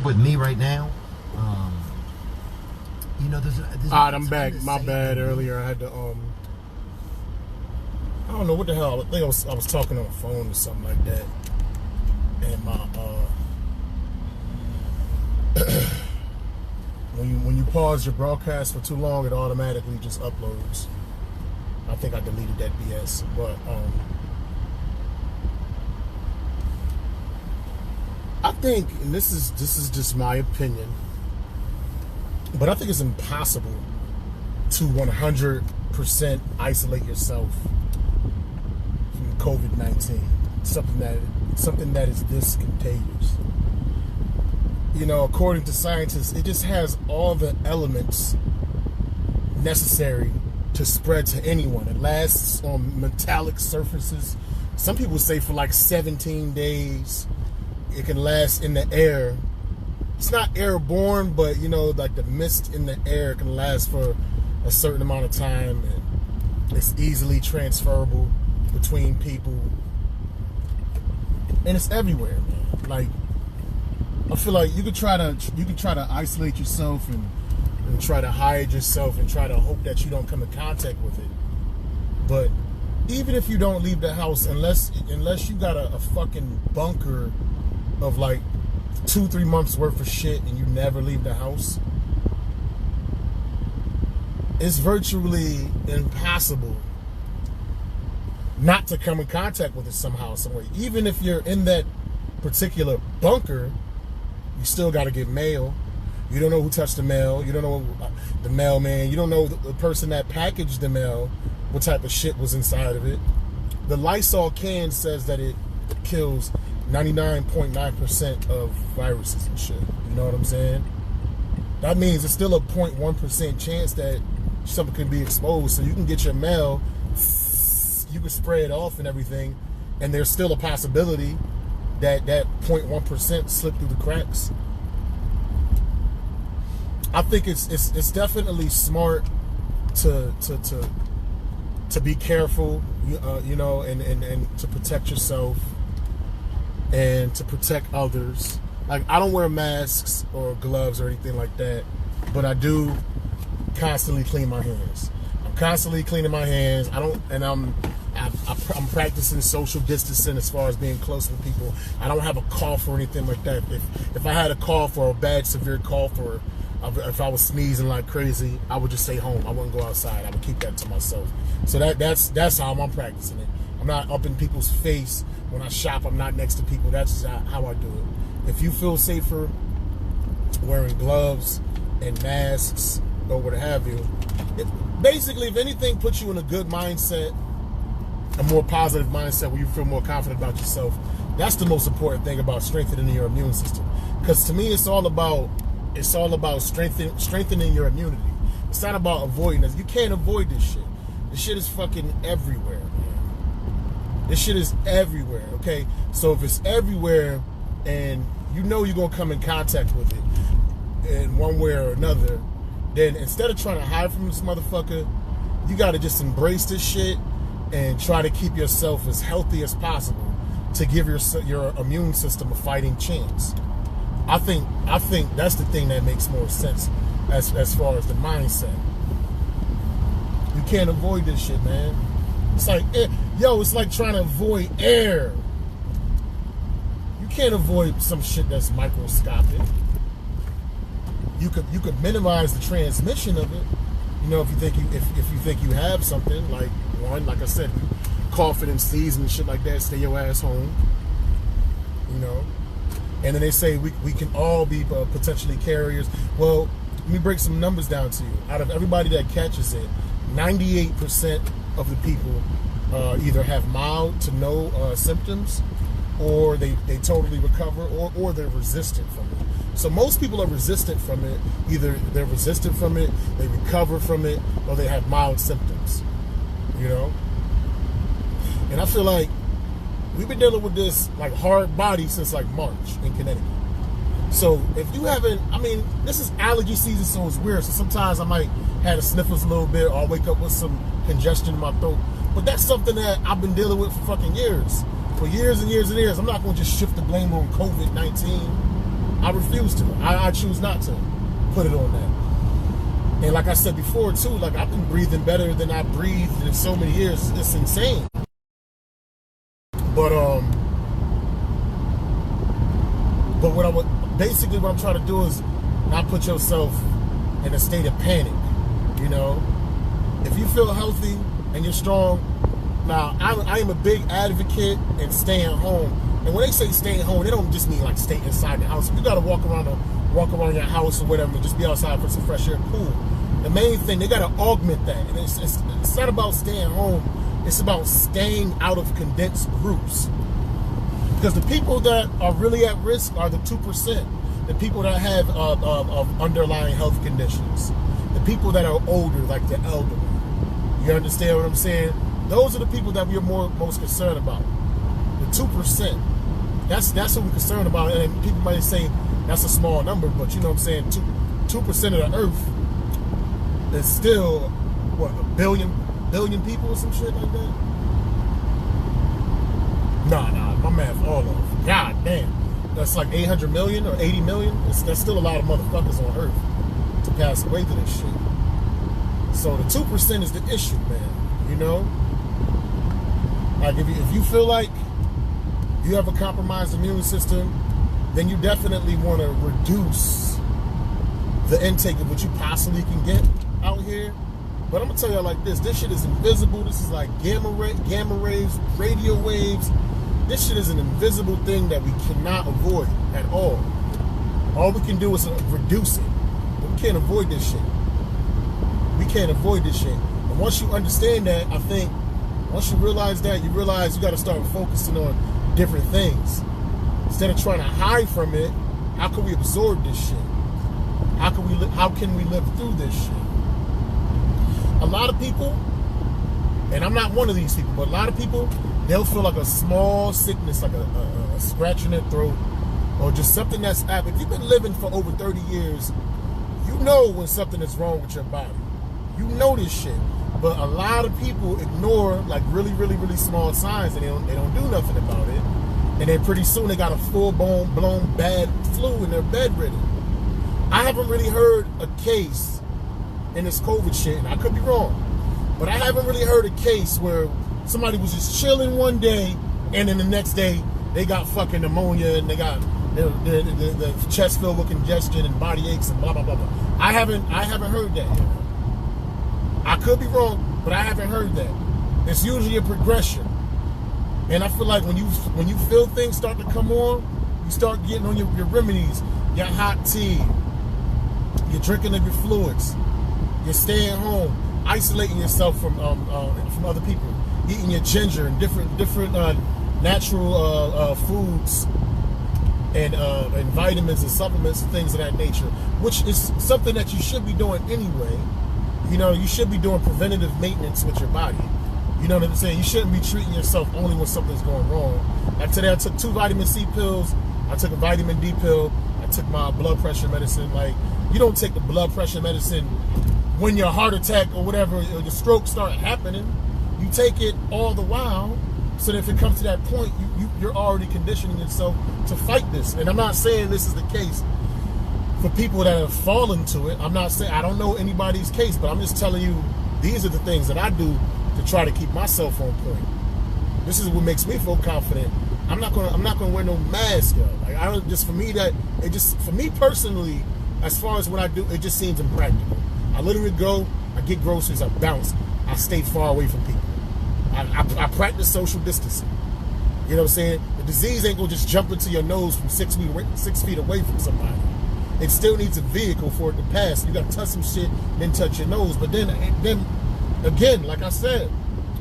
With me right now, you know, there's Alright, I'm back. My bad. Earlier, I had to I don't know what the hell. I think I was talking on the phone or something like that, and my when you pause your broadcast for too long, it automatically just uploads. I think I deleted that BS, but I think, and this is just my opinion, but I think it's impossible to 100% isolate yourself from COVID-19, something that is this contagious. You know, according to scientists, it just has all the elements necessary to spread to anyone. It lasts on metallic surfaces. Some people say for like 17 days. It can last in the air. It's not airborne, but you know, like the mist in the air can last for a certain amount of time, and it's easily transferable between people. And it's everywhere, man. Like, I feel like you could try to isolate yourself and try to hide yourself and try to hope that you don't come in contact with it. But even if you don't leave the house, unless you got a fucking bunker of like 2-3 months worth of shit and you never leave the house, it's virtually impossible not to come in contact with it somehow, some way. Even if you're in that particular bunker, you still got to get mail. You don't know who touched the mail. You don't know the mailman. You don't know the person that packaged the mail, what type of shit was inside of it. The Lysol can says that it kills 99.9% of viruses and shit. You know what I'm saying? That means it's still a 0.1% chance that something can be exposed. So you can get your mail, you can spray it off and everything, and there's still a possibility that 0.1% slipped through the cracks. I think it's definitely smart to be careful, you know, and to protect yourself and to protect others. Like, I don't wear masks or gloves or anything like that, but I do constantly clean my hands. I'm constantly cleaning my hands. I'm practicing social distancing as far as being close with people. I don't have a cough or anything like that. If I had a cough or a bad severe cough, or if I was sneezing like crazy, I would just stay home. I wouldn't go outside. I would keep that to myself. So that's how I'm practicing it. I'm not up in people's face. When I shop, I'm not next to people. That's just how I do it. If you feel safer wearing gloves and masks or what have you, basically, if anything puts you in a good mindset, a more positive mindset where you feel more confident about yourself, that's the most important thing about strengthening your immune system. Because to me, it's all about strengthening your immunity. It's not about avoiding this. You can't avoid this shit. This shit is fucking everywhere, man. This shit is everywhere, okay? So if it's everywhere and you know you're going to come in contact with it in one way or another, then instead of trying to hide from this motherfucker, you got to just embrace this shit and try to keep yourself as healthy as possible to give your immune system a fighting chance. I think that's the thing that makes more sense as far as the mindset. You can't avoid this shit, man. It's like, it's like trying to avoid air. You can't avoid some shit that's microscopic. You could minimize the transmission of it. You know, if you think you have something, like I said, coughing and sneezing and shit like that, stay your ass home. You know, and then they say we can all be potentially carriers. Well, let me break some numbers down to you. Out of everybody that catches it, 98% of the people either have mild to no symptoms, or they totally recover, or they're resistant from it. So most people are resistant from it. Either they're resistant from it, they recover from it, or they have mild symptoms. You know? And I feel like we've been dealing with this like hard body since like March in Connecticut. So if you haven't, I mean, this is allergy season, so it's weird. So sometimes I might have the sniffles a little bit, or I'll wake up with some congestion in my throat. But that's something that I've been dealing with for fucking years. for years and years and years. I'm not going to just shift the blame on COVID-19. I refuse to. I choose not to put it on that. And like I said before too, like I've been breathing better than I breathed in so many years. It's insane. But basically what I'm trying to do is not put yourself in a state of panic. You know, if you feel healthy and you're strong. Now, I am a big advocate in staying home. And when they say staying home, they don't just mean like stay inside the house. If you got to walk around your house or whatever and just be outside for some fresh air, cool. The main thing, they got to augment that. And it's not about staying home. It's about staying out of condensed groups. Because the people that are really at risk are the 2%. The people that have of underlying health conditions. The people that are older, like the elderly. You understand what I'm saying? Those are the people that we're most concerned about. The 2%. That's what we're concerned about. And people might say that's a small number, but you know what I'm saying? 2% of the earth is still, what, a billion people or some shit like that? Nah, my math all off. God damn. That's like 800 million or 80 million. That's still a lot of motherfuckers on earth to pass away to this shit. So the 2% is the issue, man. You know? Like if you feel like you have a compromised immune system, then you definitely want to reduce the intake of what you possibly can get out here. But I'm gonna tell y'all like this shit is invisible. This is like gamma rays, radio waves. This shit is an invisible thing that we cannot avoid at all. All we can do is reduce it. But we can't avoid this shit. We can't avoid this shit. And once you understand that, I think once you realize that, you realize you got to start focusing on different things. Instead of trying to hide from it, how can we absorb this shit? How can we live through this shit? A lot of people, and I'm not one of these people, but a lot of people, they'll feel like a small sickness, like a scratch in their throat, or just something that's happened. If you've been living for over 30 years, you know when something is wrong with your body. You know this shit. But a lot of people ignore like really, really, really small signs, and they don't do nothing about it. And then pretty soon they got a full-blown bad flu and they're bedridden. I haven't really heard a case in this COVID shit, and I could be wrong, but I haven't really heard a case where somebody was just chilling one day and then the next day they got fucking pneumonia and they got the chest filled with congestion and body aches and blah, blah, blah, blah. I haven't heard that yet. I could be wrong, but I haven't heard that. It's usually a progression. And I feel like when you feel things start to come on, you start getting on your remedies, your hot tea, you're drinking of your fluids, you're staying home, isolating yourself from other people, eating your ginger and different natural foods and vitamins and supplements and things of that nature, which is something that you should be doing anyway. You know, you should be doing preventative maintenance with your body. You know what I'm saying? You shouldn't be treating yourself only when something's going wrong. Like today I took 2 vitamin C pills, I took a vitamin D pill, I took my blood pressure medicine. Like, you don't take the blood pressure medicine when your heart attack or whatever, or your stroke start happening. You take it all the while, so that if it comes to that point, you're already conditioning yourself to fight this. And I'm not saying this is the case for people that have fallen to it. I'm not saying, I don't know anybody's case, but I'm just telling you, these are the things that I do to try to keep myself on point. This is what makes me feel confident. I'm not gonna wear no mask, yo. Like, I don't, just for me for me personally, as far as what I do, it just seems impractical. I literally go, I get groceries, I bounce, I stay far away from people. I practice social distancing. You know what I'm saying? The disease ain't gonna just jump into your nose from 6 feet away from somebody. It still needs a vehicle for it to pass. You gotta touch some shit, then touch your nose. But then again, like I said,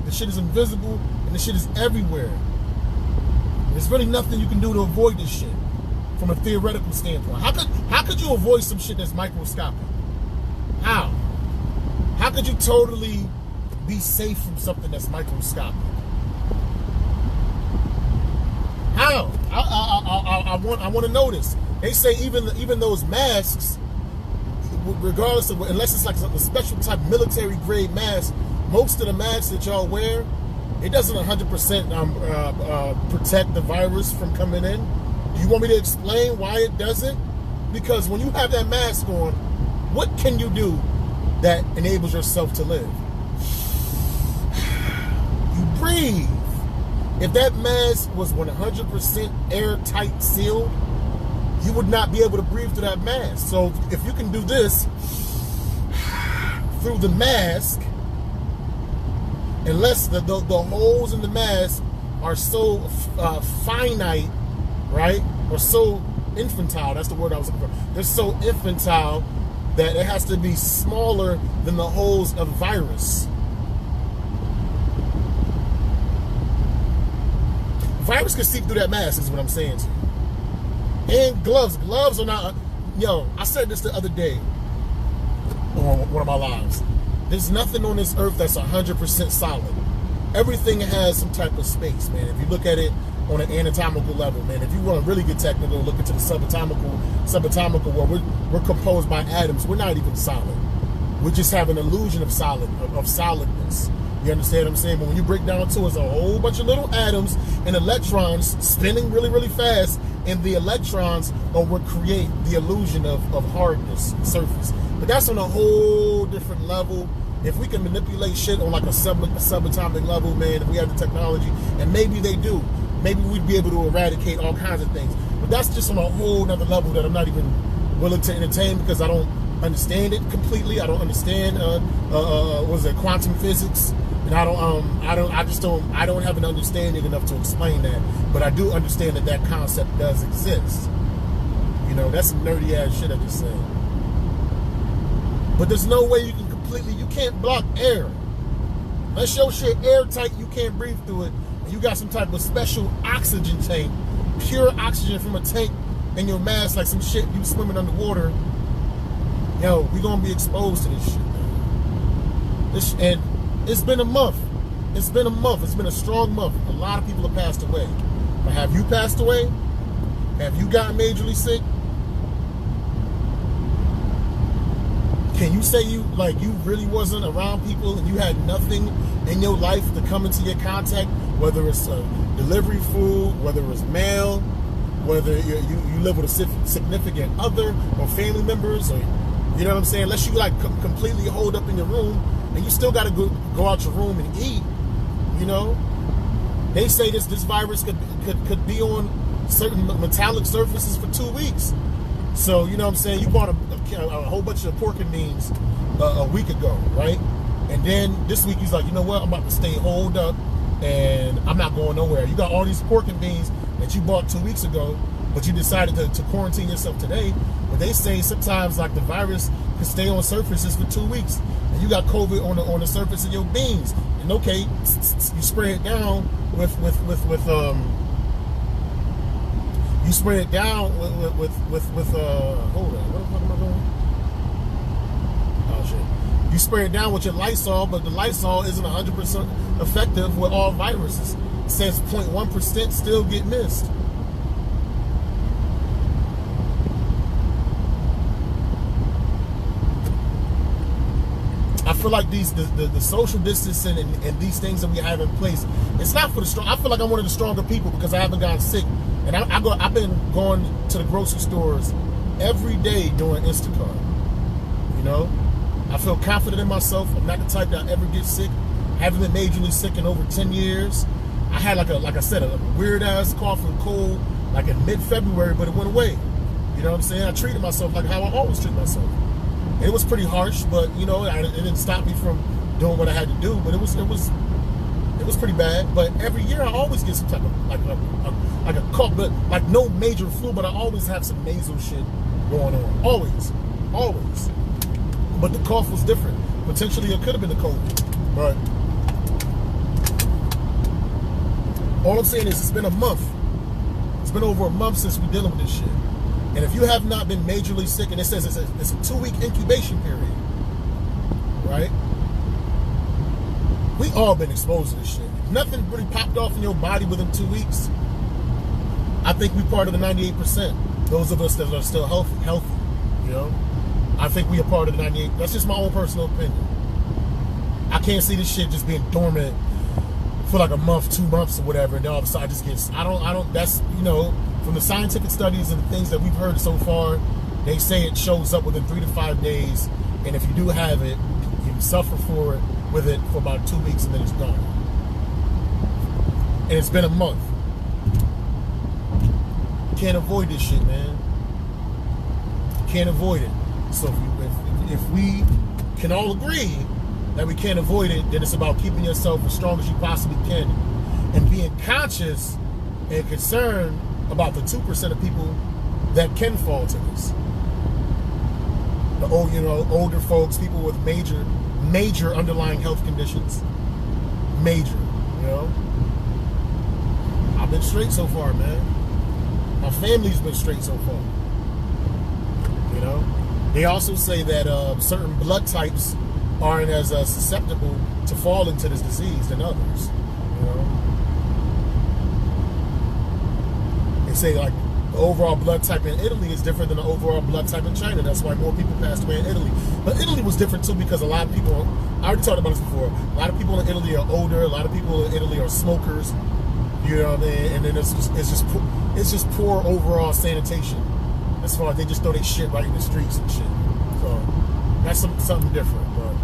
the shit is invisible and the shit is everywhere. There's really nothing you can do to avoid this shit from a theoretical standpoint. How could you avoid some shit that's microscopic? How? How could you totally be safe from something that's microscopic? How? I want to know this. They say even those masks, regardless of, unless it's like a special type military grade mask, most of the masks that y'all wear, it doesn't 100% protect the virus from coming in. Do you want me to explain why it doesn't? Because when you have that mask on, what can you do that enables yourself to live? You breathe. If that mask was 100% airtight sealed, you would not be able to breathe through that mask. So if you can do this through the mask, unless the holes in the mask are so finite, right? Or so infantile, that's the word I was looking for. They're so infantile that it has to be smaller than the holes of virus. Virus can seep through that mask, is what I'm saying to you. And gloves. Gloves are not, I said this the other day on one of my lives. There's nothing on this earth that's 100% solid. Everything has some type of space, man. If you look at it on an anatomical level, man, if you want to really get technical, look into the subatomical world, we're composed by atoms. We're not even solid. We just have an illusion of solidness. You understand what I'm saying? But when you break down to it, it's a whole bunch of little atoms and electrons spinning really, really fast, and the electrons are what create the illusion of hardness, surface. But that's on a whole different level. If we can manipulate shit on like a subatomic level, man, if we have the technology, and maybe they do, maybe we'd be able to eradicate all kinds of things. But that's just on a whole nother level that I'm not even willing to entertain, because I don't understand it completely. I don't understand quantum physics, and I don't have an understanding enough to explain that. But I do understand that concept does exist. That's some nerdy ass shit I just said. But there's no way you can't block air. Unless your shit airtight, you can't breathe through it. And you got some type of special oxygen tank, pure oxygen from a tank in your mask, like some shit you swimming underwater. We're gonna be exposed to this shit, man. And it's been a month. It's been a strong month. A lot of people have passed away. But have you passed away? Have you gotten majorly sick? Can you say you really wasn't around people and you had nothing in your life to come into your contact, whether it's delivery food, whether it's mail, whether you live with a significant other or family members, or you know what I'm saying? Unless you completely hold up in your room, and you still got to go out your room and eat. They say this virus could be on certain metallic surfaces for 2 weeks. So, you know what I'm saying? You bought a whole bunch of pork and beans a week ago, right? And then this week he's like, you know what? I'm about to stay holed up and I'm not going nowhere. You got all these pork and beans that you bought 2 weeks ago, but you decided to quarantine yourself today. But they say sometimes the virus can stay on surfaces for 2 weeks. And you got COVID on the surface of your beans. And okay, you spray it down with you spray it down with hold on, what the fuck am I doing? Oh shit. You spray it down with your Lysol, but the Lysol isn't 100% effective with all viruses. It says 0.1% still get missed. I feel like the social distancing and these things that we have in place, it's not for the strong. I feel like I'm one of the stronger people because I haven't gotten sick. And I've been going to the grocery stores every day doing Instacart. I feel confident in myself. I'm not the type that ever gets sick. I haven't been majorly sick in over 10 years. I had like I said, a weird ass cough and cold in mid-February, but it went away. You know what I'm saying? I treated myself like how I always treat myself. And it was pretty harsh, but it didn't stop me from doing what I had to do. But it was pretty bad. But every year I always get some type of like a cough, but no major flu, but I always have some nasal shit going on. Always. But the cough was different. Potentially it could have been the COVID. But all I'm saying is it's been a month. It's been over a month since we're dealing with this shit. And if you have not been majorly sick, and it says it's a 2-week incubation period, right? We all been exposed to this shit. Nothing really popped off in your body within 2 weeks. I think we're part of the 98%. Those of us that are still healthy, I think we are part of the 98%. That's just my own personal opinion. I can't see this shit just being dormant for like a month, 2 months or whatever, and then all of a sudden I just get, I don't, that's, you know, from the scientific studies and the things that we've heard so far, they say it shows up within 3 to 5 days, and if you do have it, you suffer with it for about 2 weeks and then it's gone. And it's been a month. Can't avoid this shit, man. Can't avoid it. So if we can all agree that we can't avoid it, then it's about keeping yourself as strong as you possibly can and being conscious and concerned about the 2% of people that can fall to this. The old, you know, older folks, people with major underlying health conditions. Major, you know. I've been straight so far, man. My family's been straight so far. You know? They also say that certain blood types aren't as susceptible to fall into this disease than others. You know? They say like the overall blood type in Italy is different than the overall blood type in China. That's why more people passed away in Italy. But Italy was different too because a lot of people, I already talked about this before, a lot of people in Italy are older, a lot of people in Italy are smokers. You know what I mean? And then it's just poor overall sanitation. As far as they just throw their shit right in the streets and shit. So that's something different. But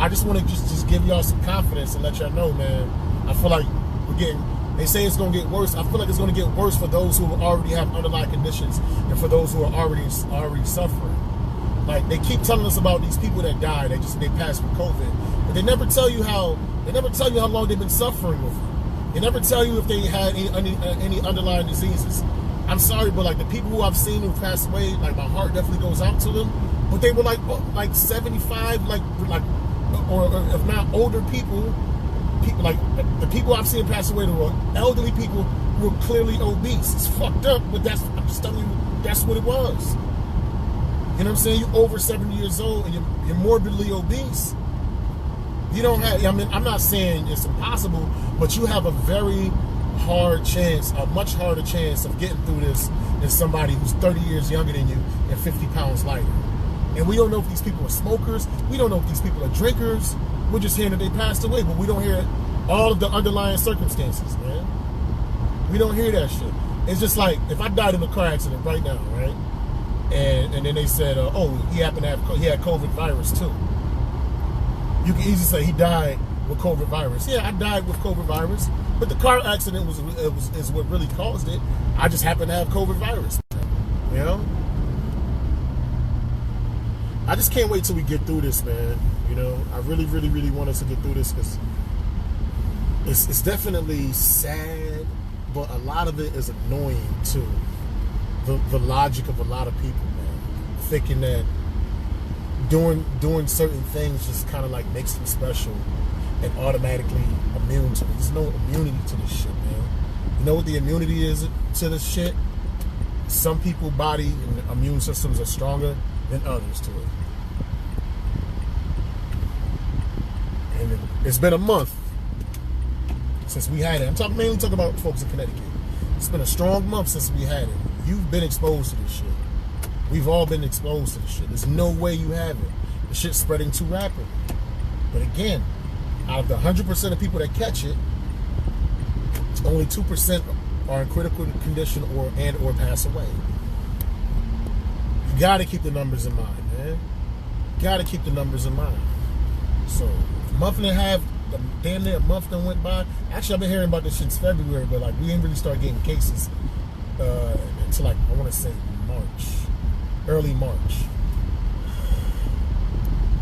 I just want to just give y'all some confidence and let y'all know, man. I feel like we're getting. They say it's gonna get worse. I feel like it's gonna get worse for those who already have underlying conditions and for those who are already suffering. Like they keep telling us about these people that died. They passed from COVID, but they never tell you how long they've been suffering with it. They never tell you if they had any underlying diseases. I'm sorry, but like the people who I've seen who passed away, like my heart definitely goes out to them. But they were like 75, like or if not older people like the people I've seen pass away were elderly people who were clearly obese. It's fucked up, but I'm just telling you, that's what it was. You know what I'm saying? You're over 70 years old and you're morbidly obese. You don't have, I mean, I'm not saying it's impossible, but you have a very hard chance, a much harder chance of getting through this than somebody who's 30 years younger than you and 50 pounds lighter. And we don't know if these people are smokers. We don't know if these people are drinkers. We're just hearing that they passed away, but we don't hear all of the underlying circumstances, man. We don't hear that shit. It's just like, if I died in a car accident right now, right? And then they said, oh, he happened to have, he had COVID virus too. You can easily say he died with COVID virus. Yeah, I died with COVID virus, but the car accident is what really caused it. I just happened to have COVID virus. You know? I just can't wait till we get through this, man. You know, I really, really, really want us to get through this because it's definitely sad, but a lot of it is annoying too. The logic of a lot of people, man, thinking that doing certain things just kind of like makes them special and automatically immune to it. There's no immunity to this shit, man. You know what the immunity is to this shit? Some people's body and immune systems are stronger than others to it. And it's been a month since we had it. I'm mainly talking about folks in Connecticut. It's been a strong month since we had it. You've been exposed to this shit. We've all been exposed to this shit. There's no way you haven't. The shit's spreading too rapidly. But again, out of the 100% of people that catch it, only 2% are in critical condition or pass away. You gotta keep the numbers in mind, man. Gotta keep the numbers in mind. So, a month and a half, damn near a month that went by. Actually, I've been hearing about this since February, but like we didn't really start getting cases until like, I want to say March. Early March.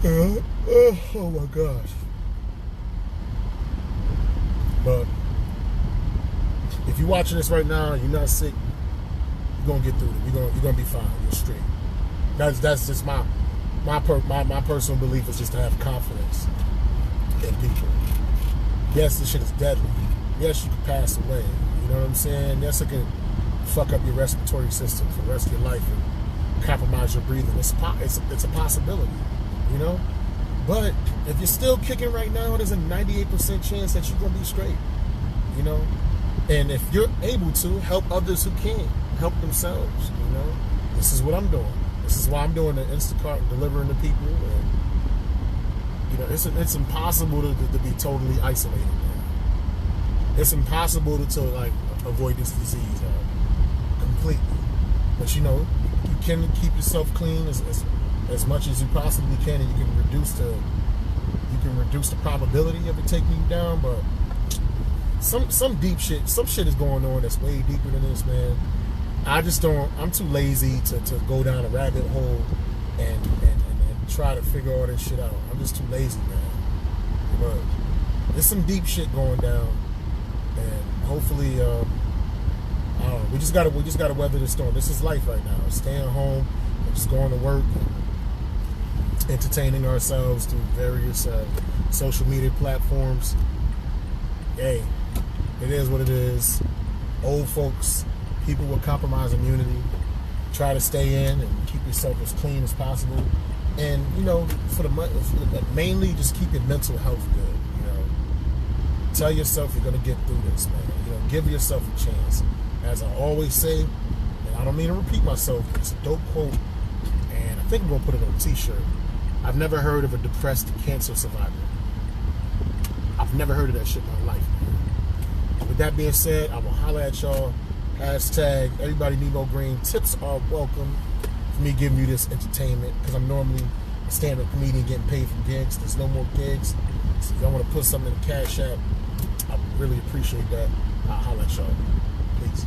Oh my gosh. But if you're watching this right now and you're not sick, you're gonna get through it. You're gonna be fine. You're straight. That's just my personal belief is just to have confidence in people. Yes, this shit is deadly. Yes, you can pass away. You know what I'm saying? Yes, it can fuck up your respiratory system for the rest of your life and compromise your breathing. It's a possibility, you know? But if you're still kicking right now, there's a 98% chance that you're going to be straight, you know? And if you're able to, help others who can. Help themselves, you know? This is what I'm doing. This is why I'm doing the Instacart and delivering to people. And, you know, it's impossible to be totally isolated, man. it's impossible to like avoid this disease completely. But you know, you can keep yourself clean as much as you possibly can, and you can reduce the probability of it taking you down. But some deep shit, some shit is going on that's way deeper than this, man. I just don't. I'm too lazy to go down a rabbit hole and try to figure all this shit out. I'm just too lazy, man. But there's some deep shit going down, and hopefully, I don't know. We just gotta weather the storm. This is life right now. Staying home and just going to work and entertaining ourselves through various social media platforms. Hey, it is what it is. Old folks, people with compromised immunity, try to stay in and keep yourself as clean as possible. And you know, mainly just keep your mental health good. You know, tell yourself you're gonna get through this, man. You know, give yourself a chance. As I always say, and I don't mean to repeat myself, but it's a dope quote, and I think I'm gonna put it on a t-shirt. I've never heard of a depressed cancer survivor. I've never heard of that shit in my life, man. With that being said, I will holler at y'all. Hashtag everybody need more green. Tips are welcome for me giving you this entertainment, because I'm normally a stand-up comedian getting paid from gigs. There's no more gigs. So if y'all want to put something in the Cashapp, I would really appreciate that. I'll holler at y'all. Peace.